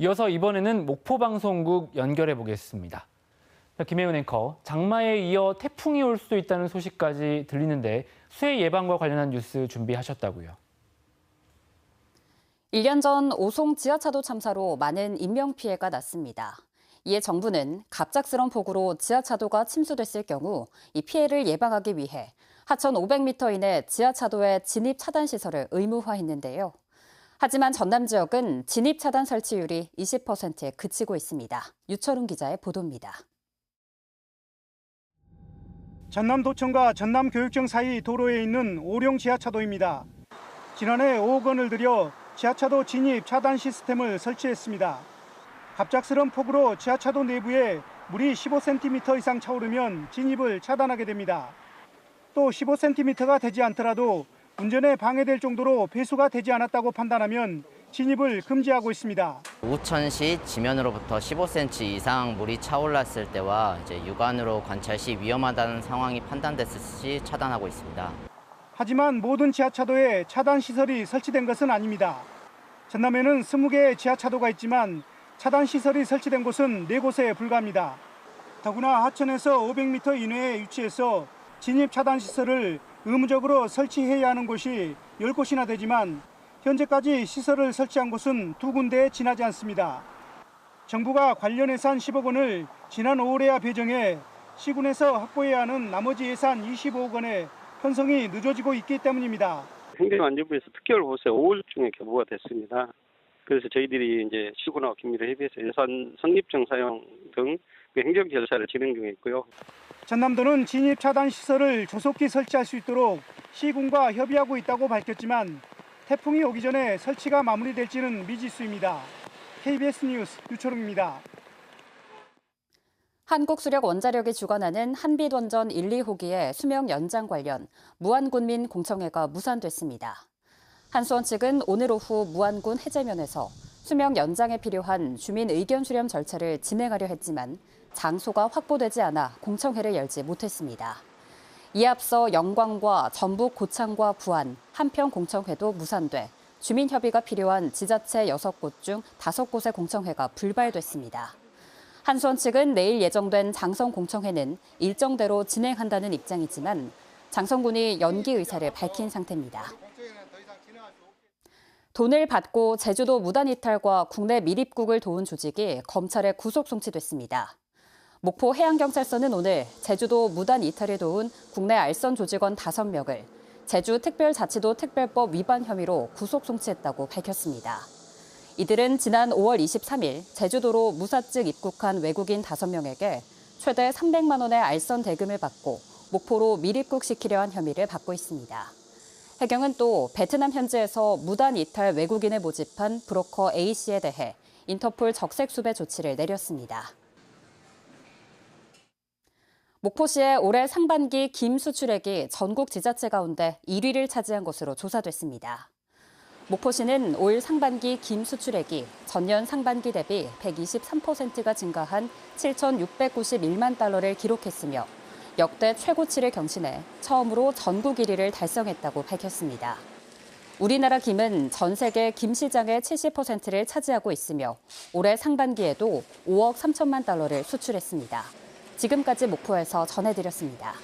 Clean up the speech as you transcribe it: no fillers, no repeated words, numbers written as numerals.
이어서 이번에는 목포방송국 연결해 보겠습니다. 김혜은 앵커, 장마에 이어 태풍이 올 수도 있다는 소식까지 들리는데 수해 예방과 관련한 뉴스 준비하셨다고요? 1년 전 오송 지하차도 참사로 많은 인명피해가 났습니다. 이에 정부는 갑작스런 폭우로 지하차도가 침수됐을 경우 이 피해를 예방하기 위해 하천 500m 이내 지하차도의 진입 차단 시설을 의무화했는데요. 하지만 전남 지역은 진입 차단 설치율이 20%에 그치고 있습니다. 유철훈 기자의 보도입니다. 전남도청과 전남교육청 사이 도로에 있는 오룡 지하차도입니다. 지난해 5억 원을 들여 지하차도 진입 차단 시스템을 설치했습니다. 갑작스런 폭우로 지하차도 내부에 물이 15cm 이상 차오르면 진입을 차단하게 됩니다. 또 15cm가 되지 않더라도 운전에 방해될 정도로 배수가 되지 않았다고 판단하면 진입을 금지하고 있습니다. 우천시 지면으로부터 15cm 이상 물이 차올랐을 때와 육안으로 관찰 시 위험하다는 상황이 판단됐을 시 차단하고 있습니다. 하지만 모든 지하차도에 차단 시설이 설치된 것은 아닙니다. 전남에는 20개의 지하차도가 있지만 차단 시설이 설치된 곳은 4곳에 불과합니다. 더구나 하천에서 500m 이내에 위치해서 진입 차단 시설을 의무적으로 설치해야 하는 곳이 10곳이나 되지만 현재까지 시설을 설치한 곳은 2군데에 지나지 않습니다. 정부가 관련 예산 10억 원을 지난 5월에야 배정해 시군에서 확보해야 하는 나머지 예산 25억 원의 편성이 늦어지고 있기 때문입니다. 행정안전부에서 특별 보고서 5월중에 교부가 됐습니다. 그래서 저희들이 이제 시군하고 긴밀히 협의해서 예산 성립정 사용 등 행정 절차를 진행 중에 있고요. 전남도는 진입 차단 시설을 조속히 설치할 수 있도록 시군과 협의하고 있다고 밝혔지만 태풍이 오기 전에 설치가 마무리될지는 미지수입니다. KBS 뉴스 유철웅입니다. 한국수력원자력이 주관하는 한빛원전 1, 2호기의 수명 연장 관련 무안군민 공청회가 무산됐습니다. 한수원 측은 오늘 오후 무안군 해제면에서 수명 연장에 필요한 주민 의견 수렴 절차를 진행하려 했지만 장소가 확보되지 않아 공청회를 열지 못했습니다. 이에 앞서 영광과 전북 고창과 부안, 한평 공청회도 무산돼 주민 협의가 필요한 지자체 6곳 중 5곳의 공청회가 불발됐습니다. 한수원 측은 내일 예정된 장성 공청회는 일정대로 진행한다는 입장이지만 장성군이 연기 의사를 밝힌 상태입니다. 돈을 받고 제주도 무단 이탈과 국내 밀입국을 도운 조직이 검찰에 구속 송치됐습니다. 목포 해양경찰서는 오늘 제주도 무단 이탈을 도운 국내 알선 조직원 5명을 제주특별자치도 특별법 위반 혐의로 구속 송치했다고 밝혔습니다. 이들은 지난 5월 23일 제주도로 무사증 입국한 외국인 5명에게 최대 300만 원의 알선 대금을 받고 목포로 밀입국시키려 한 혐의를 받고 있습니다. 해경은 또 베트남 현지에서 무단 이탈 외국인을 모집한 브로커 A씨에 대해 인터폴 적색 수배 조치를 내렸습니다. 목포시의 올해 상반기 김 수출액이 전국 지자체 가운데 1위를 차지한 것으로 조사됐습니다. 목포시는 올 상반기 김 수출액이 전년 상반기 대비 123%가 증가한 7,691만 달러를 기록했으며 역대 최고치를 경신해 처음으로 전국 1위를 달성했다고 밝혔습니다. 우리나라 김은 전 세계 김 시장의 70%를 차지하고 있으며 올해 상반기에도 5억 3천만 달러를 수출했습니다. 지금까지 목포에서 전해드렸습니다.